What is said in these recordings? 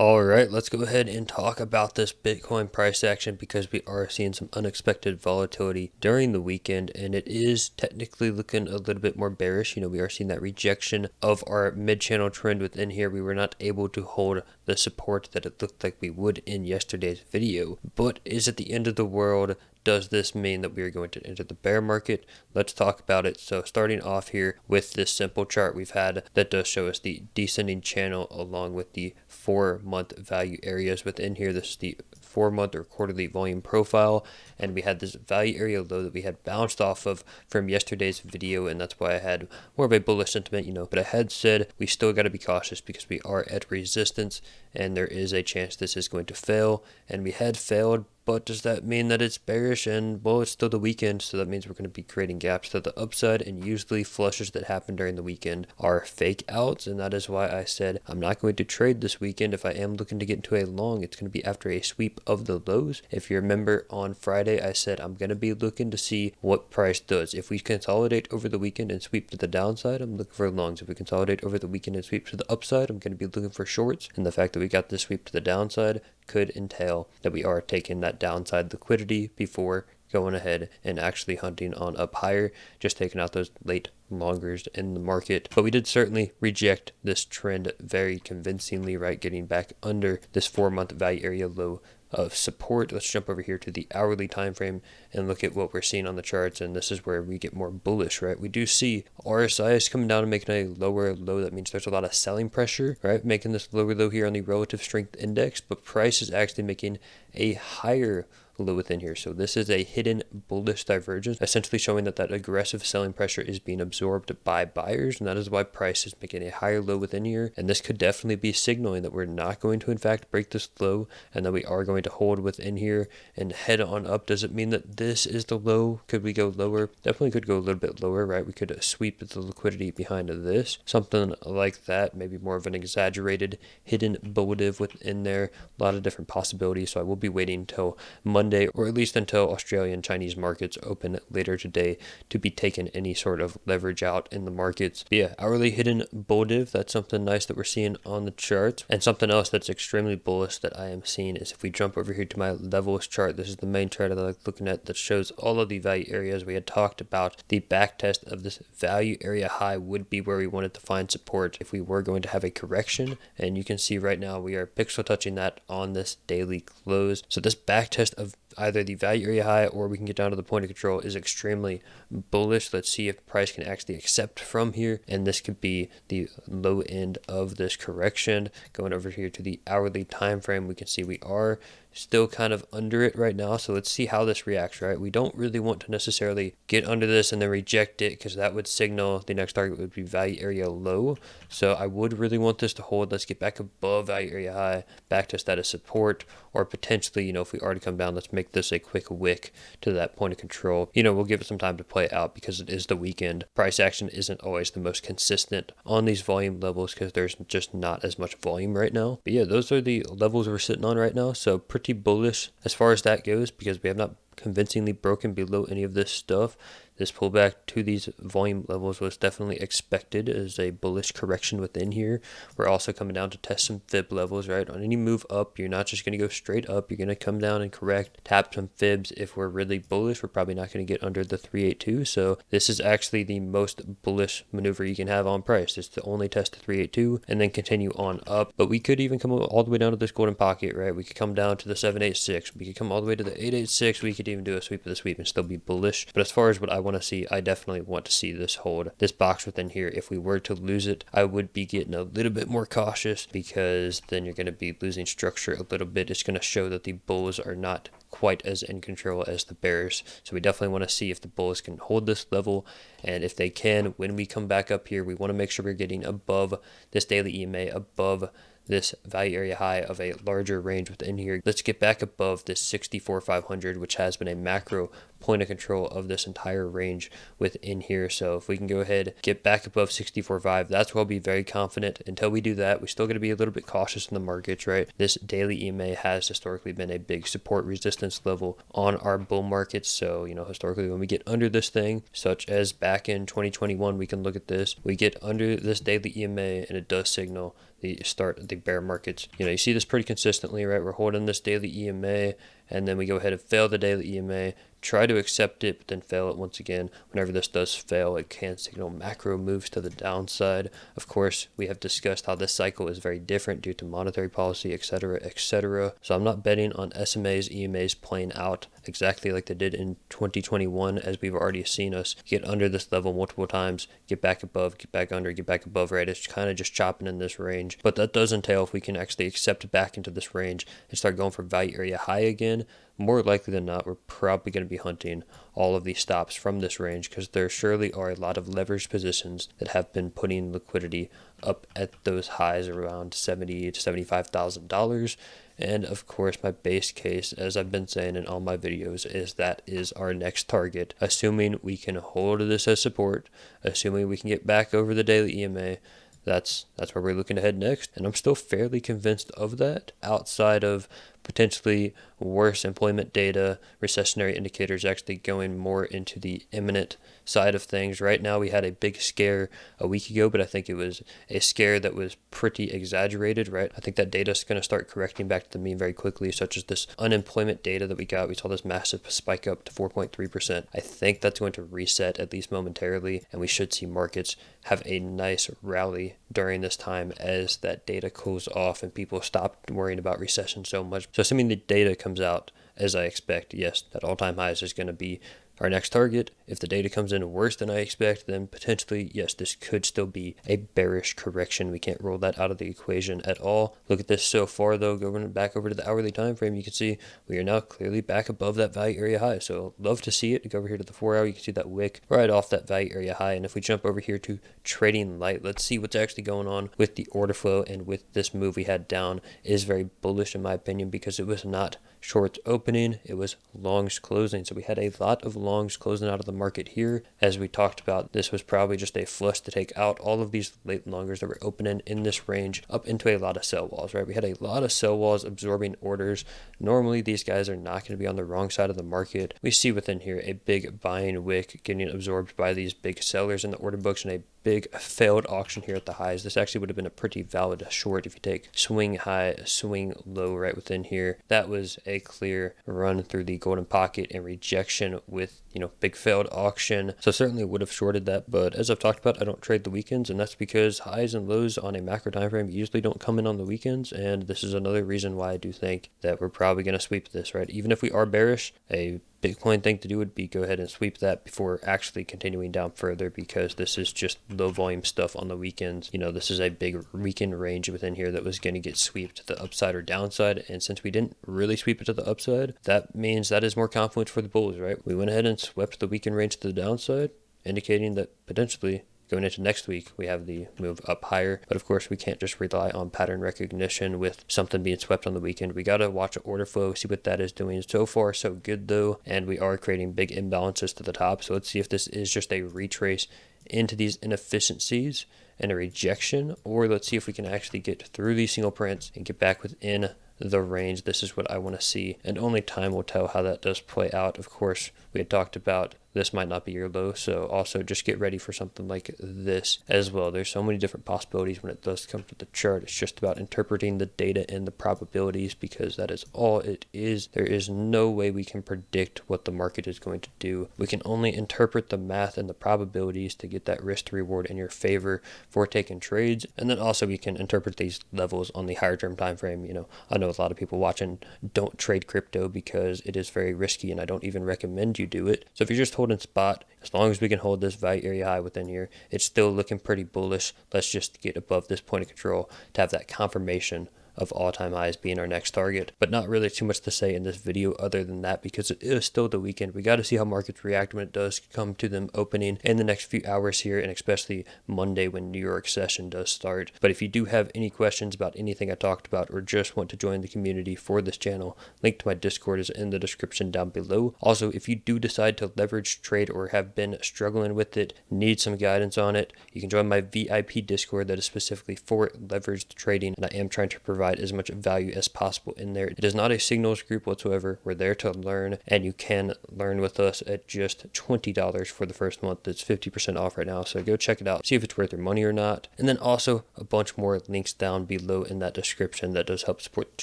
All right, let's go ahead and talk about this Bitcoin price action because we are seeing some unexpected volatility during the weekend, and it is technically looking a little bit more bearish. We are seeing that rejection of our mid-channel trend within here. We were not able to hold the support that it looked like we would in yesterday's video. But is it the end of the world? Does this mean that we are going to enter the bear market? Let's talk about it. So starting off here with this simple chart we've had that does show us the descending channel along with the 4-month value areas within here. This is the 4-month or quarterly volume profile, and we had this value area low that we had bounced off of from yesterday's video, and that's why I had more of a bullish sentiment, but I had said we still got to be cautious because we are at resistance and there is a chance this is going to fail, and we had failed. But does that mean that it's bearish? And well, it's still the weekend, so that means we're going to be creating gaps to the upside, and usually flushes that happen during the weekend are fake outs, and that is why I said I'm not going to trade this weekend. If I am looking to get into a long, it's going to be after a sweep of the lows. If you remember on Friday, I said I'm going to be looking to see what price does. If we consolidate over the weekend and sweep to the downside, I'm looking for longs. If we consolidate over the weekend and sweep to the upside, I'm going to be looking for shorts. And the fact that we got this sweep to the downside could entail that we are taking that downside liquidity before going ahead and actually hunting on up higher, just taking out those late longers in the market. But we did certainly reject this trend very convincingly, right? Getting back under this 4-month value area low of support. Let's jump over here to the hourly time frame and look at what we're seeing on the charts, and this is where we get more bullish, right? We do see RSI is coming down and making a lower low. That means there's a lot of selling pressure, right? Making this lower low here on the relative strength index, but price is actually making a higher low within here. So this is a hidden bullish divergence, essentially showing that aggressive selling pressure is being absorbed by buyers, and that is why price is making a higher low within here. And this could definitely be signaling that we're not going to in fact break this low, and that we are going to hold within here and head on up. Does it mean that this is the low? Could we go lower? Definitely could go a little bit lower, right? We could sweep the liquidity behind this, something like that, maybe more of an exaggerated hidden bullish within there. A lot of different possibilities, so I will be waiting until Monday, or at least until Australian Chinese markets open later today, to be taking any sort of leverage out in the markets. But yeah, hourly hidden bullish, that's something nice that we're seeing on the charts. And something else that's extremely bullish that I am seeing is if we jump over here to my levels chart. This is the main chart that I like looking at that shows all of the value areas. We had talked about the back test of this value area high would be where we wanted to find support if we were going to have a correction, and you can see right now we are pixel touching that on this daily close. So this back test of either the value area high or we can get down to the point of control is extremely bullish. Let's see if price can actually accept from here, and this could be the low end of this correction. Going over here to the hourly time frame, we can see we are still kind of under it right now, so let's see how this reacts, right? We don't really want to necessarily get under this and then reject it, because that would signal the next target would be value area low. So I would really want this to hold. Let's get back above value area high, back test that as support, or potentially, if we already come down, let's make this a quick wick to that point of control. We'll give it some time to play out because it is the weekend. Price action isn't always the most consistent on these volume levels because there's just not as much volume right now. But yeah, those are the levels we're sitting on right now, so pretty bullish as far as that goes, because we have not convincingly broken below any of this stuff. This pullback to these volume levels was definitely expected as a bullish correction within here. We're also coming down to test some fib levels, right? On any move up, you're not just going to go straight up. You're going to come down and correct, tap some fibs. If we're really bullish, we're probably not going to get under the 382. So this is actually the most bullish maneuver you can have on price, is to only test the 382 and then continue on up. But we could even come all the way down to this golden pocket, right? We could come down to the 786. We could come all the way to the 886. We could even do a sweep of the sweep and still be bullish. But as far as what I want to see, I definitely want to see this hold, this box within here. If we were to lose it, I would be getting a little bit more cautious, because then you're going to be losing structure a little bit. It's going to show that the bulls are not quite as in control as the bears. So we definitely want to see if the bulls can hold this level, and if they can, when we come back up here, we want to make sure we're getting above this daily EMA, above this value area high of a larger range within here. Let's get back above this 64,500, which has been a macro point of control of this entire range within here. So if we can go ahead, get back above 64.5, that's where I'll be very confident. Until we do that, we still got to be a little bit cautious in the markets, right? This daily EMA has historically been a big support resistance level on our bull markets. So, historically, when we get under this thing, such as back in 2021, we can look at this, we get under this daily EMA and it does signal the start of the bear markets. You see this pretty consistently, right? We're holding this daily EMA, and then we go ahead and fail the daily EMA, try to accept it, but then fail it once again. Whenever this does fail, it can signal macro moves to the downside. Of course, we have discussed how this cycle is very different due to monetary policy, etc., etc. So I'm not betting on SMAs, EMAs playing out exactly like they did in 2021, as we've already seen us get under this level multiple times, get back above, get back under, get back above, right? It's kind of just chopping in this range. But that does entail if we can actually accept back into this range and start going for value area high again, more likely than not, we're probably going to be hunting all of these stops from this range, because there surely are a lot of leveraged positions that have been putting liquidity up at those highs around $70,000 to $75,000. And of course, my base case, as I've been saying in all my videos, is that is our next target. Assuming we can hold this as support, assuming we can get back over the daily EMA, that's where we're looking to head next. And I'm still fairly convinced of that, outside of potentially worse employment data, recessionary indicators actually going more into the imminent side of things. Right now, we had a big scare a week ago, but I think it was a scare that was pretty exaggerated, right? I think that data is going to start correcting back to the mean very quickly, such as this unemployment data that we got. We saw this massive spike up to 4.3%. I think that's going to reset, at least momentarily, and we should see markets have a nice rally during this time as that data cools off and people stop worrying about recession so much. So assuming the data comes out as I expect, yes, that all-time highs is going to be our next target. If the data comes in worse than I expect, then potentially, yes, this could still be a bearish correction. We can't rule that out of the equation at all. Look at this so far, though. Going back over to the hourly time frame, you can see we are now clearly back above that value area high. So love to see it. Go over here to the 4 hour. You can see that wick right off that value area high. And if we jump over here to trading light, let's see what's actually going on with the order flow. And with this move we had down, is very bullish in my opinion, because it was not shorts opening, it was longs closing. So we had a lot of longs closing out of the market here. As we talked about, this was probably just a flush to take out all of these late longers that were opening in this range up into a lot of sell walls, right? We had a lot of sell walls absorbing orders. Normally these guys are not going to be on the wrong side of the market. We see within here a big buying wick getting absorbed by these big sellers in the order books, and a big failed auction here at the highs. This actually would have been a pretty valid short if you take swing high, swing low right within here. That was a clear run through the golden pocket and rejection with, big failed auction. So certainly would have shorted that, but as I've talked about, I don't trade the weekends, and that's because highs and lows on a macro time frame usually don't come in on the weekends, and this is another reason why I do think that we're probably going to sweep this, right? Even if we are bearish, a Bitcoin thing to do would be go ahead and sweep that before actually continuing down further, because this is just low volume stuff on the weekends. This is a big weekend range within here that was going to get swept to the upside or downside, and since we didn't really sweep it to the upside, that means that is more confluence for the bulls, right? We went ahead and swept the weekend range to the downside, indicating that potentially going into next week, we have the move up higher. But of course, we can't just rely on pattern recognition with something being swept on the weekend. We got to watch an order flow, see what that is doing. So far, so good though. And we are creating big imbalances to the top. So let's see if this is just a retrace into these inefficiencies and a rejection, or let's see if we can actually get through these single prints and get back within the range. This is what I want to see, and only time will tell how that does play out. Of course, we had talked about this might not be your low, so also just get ready for something like this as well. There's so many different possibilities when it does come to the chart. It's just about interpreting the data and the probabilities, because that is all it is. There is no way we can predict what the market is going to do. We can only interpret the math and the probabilities to get that risk to reward in your favor for taking trades. And then also we can interpret these levels on the higher term time frame. I know a lot of people watching don't trade crypto because it is very risky, and I don't even recommend you do it. So if you're just holding spot, as long as we can hold this value area high within here, it's still looking pretty bullish. Let's just get above this point of control to have that confirmation of all-time highs being our next target. But not really too much to say in this video other than that, because it is still the weekend. We got to see how markets react when it does come to them opening in the next few hours here, and especially Monday when New York session does start. But if you do have any questions about anything I talked about, or just want to join the community for this channel, link to my Discord is in the description down below. Also, if you do decide to leverage trade or have been struggling with it, need some guidance on it, you can join my VIP Discord that is specifically for leveraged trading, and I am trying to provide provide as much value as possible in there. It is not a signals group whatsoever. We're there to learn, and you can learn with us at just $20 for the first month. That's 50% off right now. So go check it out, see if it's worth your money or not. And then also a bunch more links down below in that description that does help support the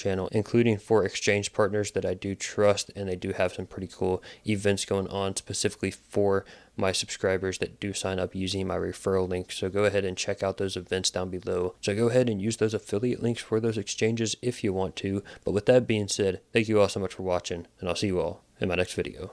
channel, including 4 exchange partners that I do trust, and they do have some pretty cool events going on specifically for my subscribers that do sign up using my referral link. So go ahead and check out those events down below. So go ahead and use those affiliate links for those exchanges if you want to. But with that being said, thank you all so much for watching, and I'll see you all in my next video.